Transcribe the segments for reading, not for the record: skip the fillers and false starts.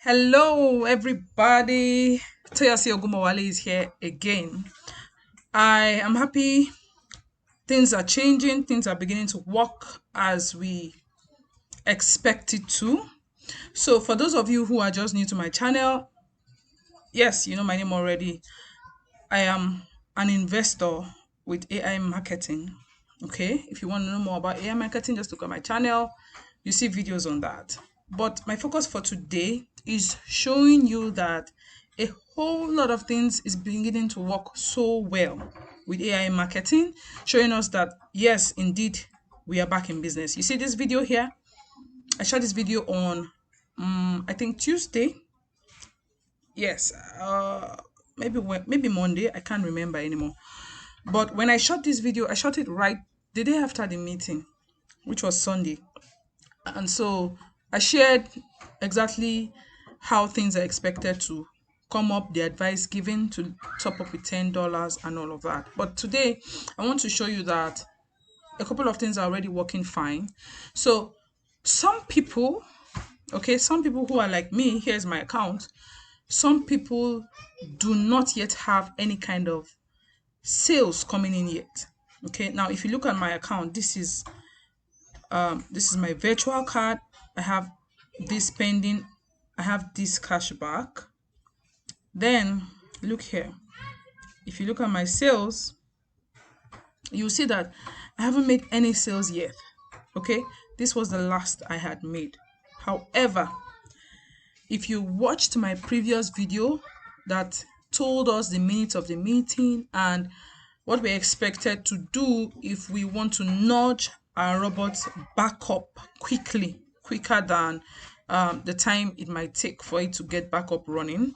Hello, everybody. Toyosi Ogumawale is here again. I am happy things are changing, things are beginning to work as we expect it to. So, for those of you who are just new to my channel, yes, you know my name already. I am an investor with AI marketing. Okay, if you want to know more about AI marketing, just look at my channel. You see videos on that. But my focus for today is showing you that a whole lot of things is beginning to work so well with AI marketing, showing us that yes, indeed, we are back in business. You see this video here? I shot this video on I think Tuesday. Yes, maybe Monday. I can't remember anymore. But when I shot this video, I shot it right the day after the meeting, which was Sunday. And so I shared exactly how things are expected to come up, the advice given to top up with $10 and all of that. But today, I want to show you that a couple of things are already working fine. So some people, okay, some people who are like me, here's my account, some people do not yet have any kind of sales coming in yet. Okay, now if you look at my account, this is my virtual card. I have this pending, I have this cashback. Then look here, if you look at my sales, you'll see that I haven't made any sales yet. Okay, this was the last I had made. However, if you watched my previous video that told us the minutes of the meeting and what we expected to do if we want to nudge our robots back up quicker than the time it might take for it to get back up running.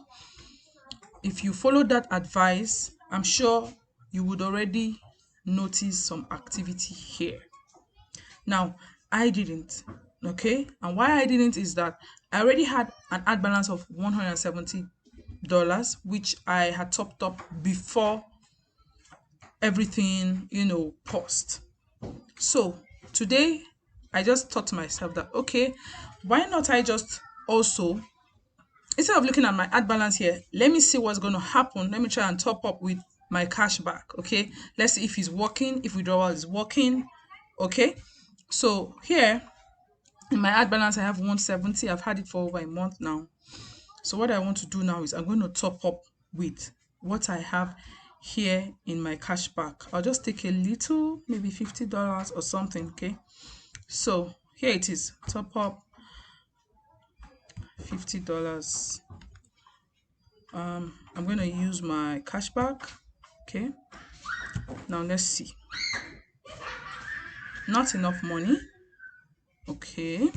If you follow that advice, I'm sure you would already notice some activity here. Now, I didn't, okay? And why I didn't is that I already had an ad balance of $170, which I had topped up before everything, paused. So today, I just thought to myself that, okay, why not I just also, instead of looking at my ad balance here, let me see what's going to happen. Let me try and top up with my cashback, okay? Let's see if it's working, if withdrawal is working, okay? So here, in my ad balance, I have 170. I've had it for over a month now. So what I want to do now is I'm going to top up with what I have here in my cashback. I'll just take a little, maybe $50 or something, okay? So here it is, top up $50. I'm going to use my cashback, okay? Now let's see. Not enough money, okay?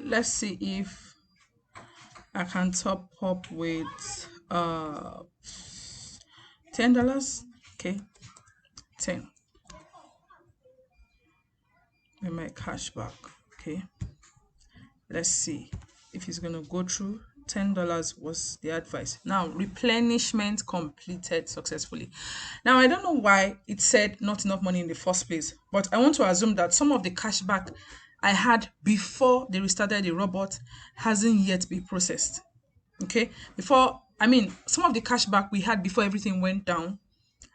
Let's see if I can top up with $10. Okay, 10 with my cashback. Okay, let's see if it's gonna go through. $10 was the advice. Now replenishment completed successfully. Now I don't know why it said not enough money in the first place, but I want to assume that some of the cashback I had before they restarted the robot hasn't yet been processed. Okay, some of the cashback we had before everything went down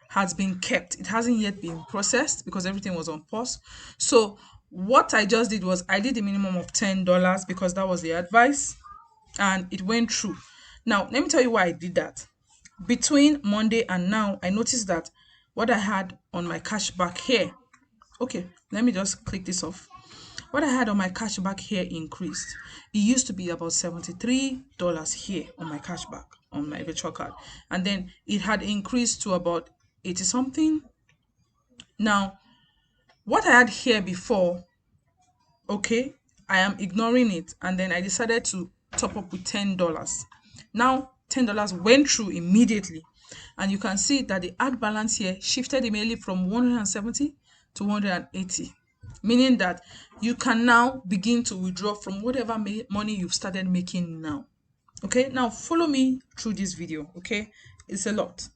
has been kept. It hasn't yet been processed because everything was on pause. So what I just did was I did a minimum of $10 because that was the advice and it went through. Now let me tell you why I did that. Between Monday and now, I noticed that what I had on my cashback here, okay, let me just click this off. What I had on my cashback here increased. It used to be about $73 here on my cashback on my virtual card, and then it had increased to about 80 something. Now, what I had here before, okay, I am ignoring it, and then I decided to top up with $10. Now, $10 went through immediately, and you can see that the ad balance here shifted immediately from 170 to 180, meaning that you can now begin to withdraw from whatever money you've started making now. Okay, now follow me through this video. Okay, it's a lot.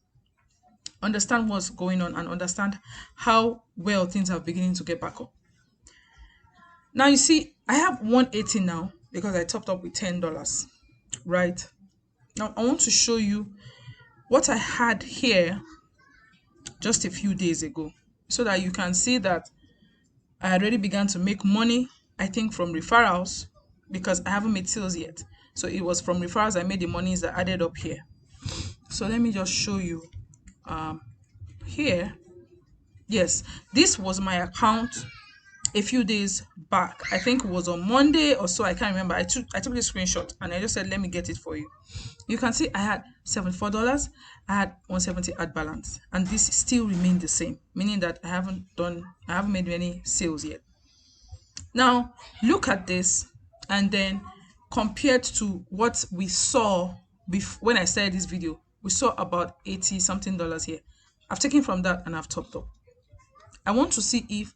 Understand what's going on and understand how well things are beginning to get back up. Now you see, I have 180 now because I topped up with $10, right? Now I want to show you what I had here just a few days ago so that you can see that I already began to make money, I think from referrals, because I haven't made sales yet. So it was from referrals I made the monies that added up here. So let me just show you here. Yes, this was my account a few days back. I think it was on Monday or so. I can't remember. I took the screenshot and I just said, let me get it for you. You can see I had $74. I had 170 at balance, and this still remained the same, meaning that I haven't made any sales yet. Now look at this, and then compared to what we saw when I started this video, we saw about 80 something dollars here. I've taken from that and I've topped up. I want to see if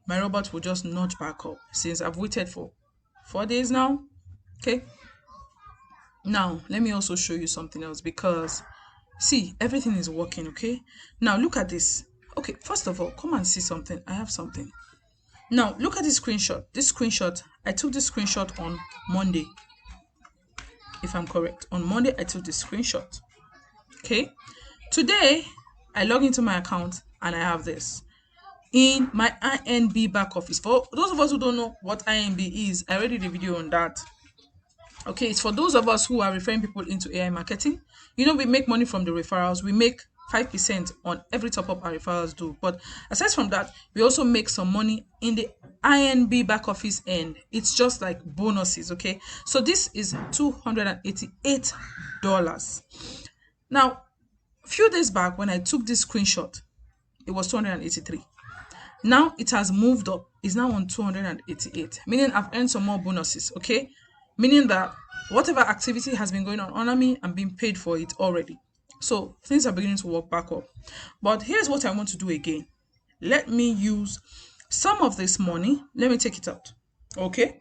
my robot will just nudge back up since I've waited for 4 days now. Okay. Now let me also show you something else, because see, everything is working. Okay. Now look at this. Okay, first of all, come and see something. I have something. Now look at this screenshot. I took this screenshot on Monday. If I'm correct, on Monday I took this screenshot. Okay. Today I log into my account and I have this in my INB back office. For those of us who don't know what INB is, I already did a video on that. Okay, it's for those of us who are referring people into AI marketing. You know, we make money from the referrals. We make 5% on every top up our referrals do. But aside from that, we also make some money in the INB back office end. It's just like bonuses. Okay, so this is $288. Now, a few days back when I took this screenshot, it was 283. Now it has moved up. It's now on 288, meaning I've earned some more bonuses. Okay, meaning that whatever activity has been going on under me, I'm being paid for it already. So things are beginning to work back up. But here's what I want to do again. Let me use some of this money. Let me take it out. Okay,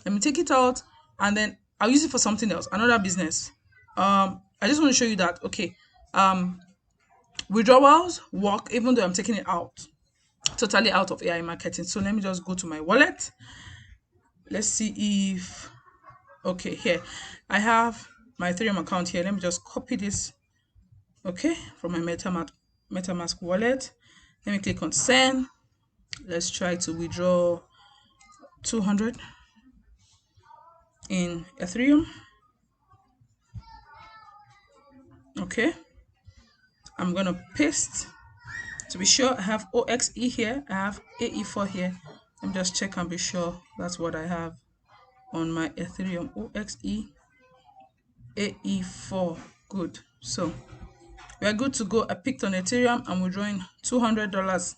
let me take it out, and then I'll use it for something else, another business. I just want to show you that. Okay, withdrawals work even though I'm taking it out, totally out of AI marketing. So let me just go to my wallet. Let's see if, okay, here I have my Ethereum account here. Let me just copy this, okay, from my MetaMask wallet. Let me click on send. Let's try to withdraw 200 in Ethereum. Okay, I'm gonna paste. To be sure, I have OXE here, I have AE4 here. Let me just check and be sure that's what I have on my Ethereum. OXE AE4. Good. So we are good to go. I picked on Ethereum. I'm withdrawing $200.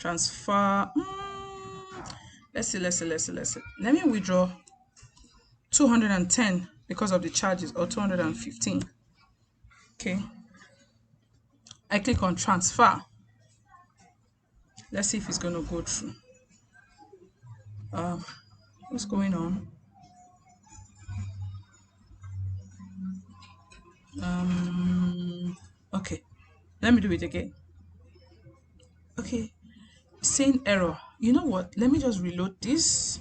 Transfer. Let's see. Let me withdraw 210 because of the charges, or 215. Okay. I click on transfer. Let's see if it's going to go through. What's going on? Okay, let me do it again. Okay, saying error. You know what? Let me just reload this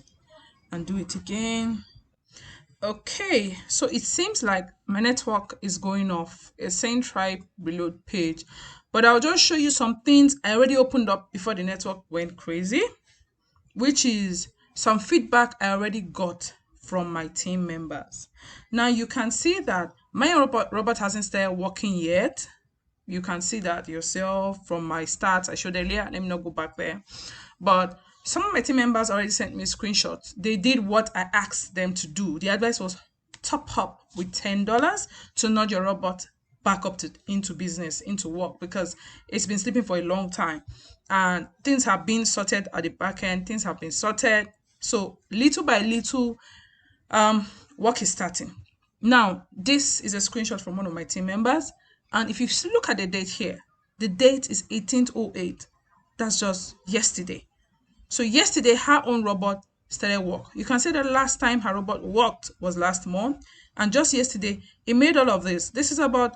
and do it again. Okay, so it seems like my network is going off. It's saying try reload page, but I'll just show you some things I already opened up before the network went crazy, which is some feedback I already got from my team members. Now you can see that my robot hasn't started working yet. You can see that yourself from my stats I showed earlier. Let me not go back there. But some of my team members already sent me screenshots. They did what I asked them to do. The advice was top up with $10 to nudge your robot back up into business, into work, because it's been sleeping for a long time. And things have been sorted at the back end. Things have been sorted. So little by little, work is starting. Now, this is a screenshot from one of my team members. And if you look at the date here, the date is 1808. That's just yesterday. So yesterday, her own robot started work. You can say the last time her robot worked was last month. And just yesterday, it made all of this. This is about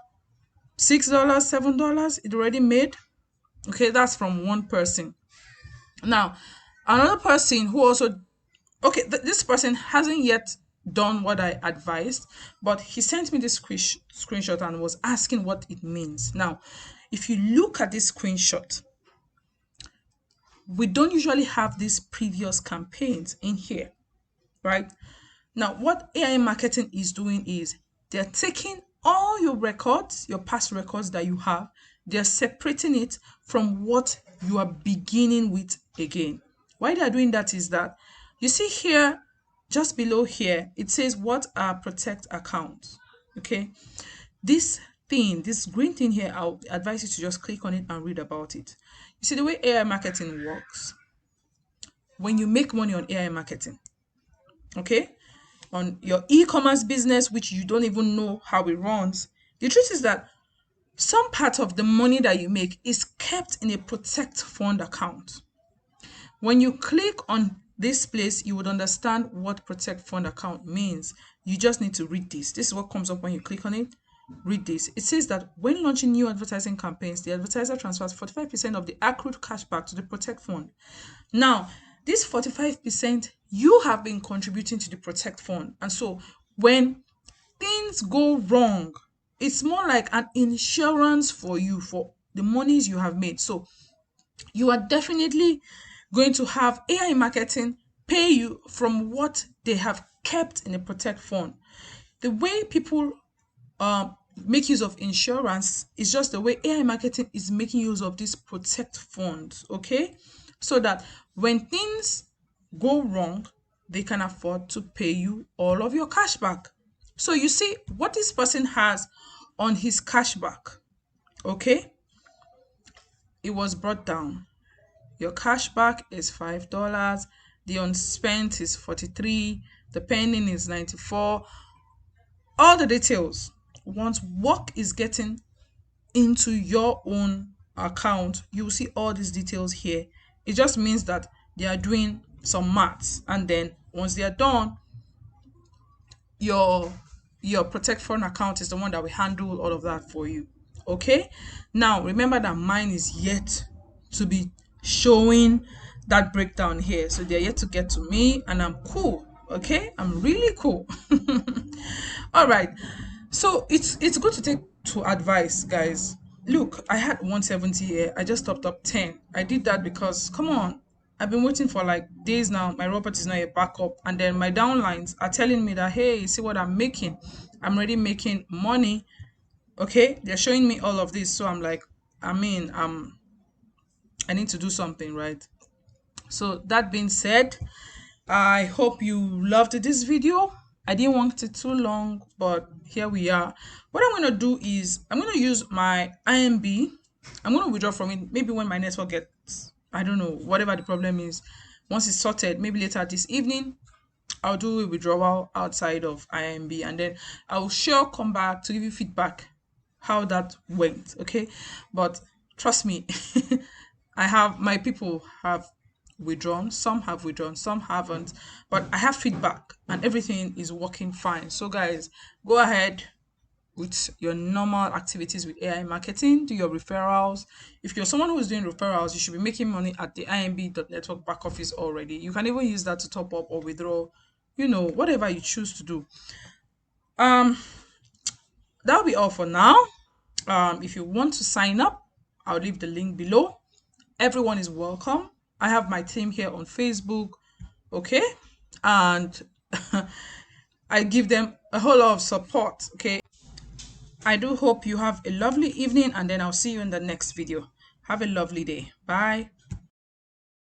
$6, $7 it already made. Okay, that's from one person. Now, another person who also Okay, this person hasn't yet done what I advised, but he sent me this screenshot and was asking what it means. Now, if you look at this screenshot, we don't usually have these previous campaigns in here, right? Now, what AI marketing is doing is they're taking all your records, your past records that you have, they're separating it from what you are beginning with again. Why they're doing that is that you see here, just below here, it says what are protect accounts. Okay, this thing, this green thing here, I'll advise you to just click on it and read about it. You see the way AI marketing works. When you make money on AI marketing, okay, on your e-commerce business, which you don't even know how it runs, the truth is that some part of the money that you make is kept in a protect fund account. When you click on this place, you would understand what protect fund account means. You just need to read this. This is what comes up when you click on it. Read this. It says that when launching new advertising campaigns, the advertiser transfers 45% of the accrued cashback to the protect fund. Now, this 45%, you have been contributing to the protect fund. And so when things go wrong, it's more like an insurance for you for the monies you have made. So you are definitely going to have AI marketing pay you from what they have kept in a protect fund. The way people make use of insurance is just the way AI marketing is making use of these protect funds, okay? So that when things go wrong, they can afford to pay you all of your cash back. So you see what this person has on his cashback, okay? It was brought down. Your cashback is $5. The unspent is 43. The pending is 94. All the details. Once work is getting into your own account, you will see all these details here. It just means that they are doing some maths, and then once they are done, your protect fund account is the one that will handle all of that for you. Okay, now remember that mine is yet to be showing that breakdown here, so they're yet to get to me, and I'm cool. Okay, I'm really cool. All right, so it's good to take to advice, guys. Look, I had 170 here. I just topped up 10. I did that because, come on, I've been waiting for like days now. My robot is not a backup. And then my downlines are telling me that, hey, see what I'm making. I'm already making money. Okay. They're showing me all of this. So I'm like, I need to do something, right? So that being said, I hope you loved this video. I didn't want it too long, but here we are. What I'm going to do is I'm going to use my IMB. I'm going to withdraw from it maybe when my network gets, I don't know, whatever the problem is. Once it's sorted, maybe later this evening, I'll do a withdrawal outside of IMB, and then I'll sure come back to give you feedback how that went, okay? But trust me, my people have withdrawn, some haven't, but I have feedback and everything is working fine. So guys, go ahead with your normal activities with AI marketing, do your referrals. If you're someone who's doing referrals, you should be making money at the imb.network back office already. You can even use that to top up or withdraw, whatever you choose to do. That'll be all for now. If you want to sign up, I'll leave the link below. Everyone is welcome. I have my team here on Facebook, okay? And I give them a whole lot of support, okay? I do hope you have a lovely evening, and then I'll see you in the next video. Have a lovely day. Bye.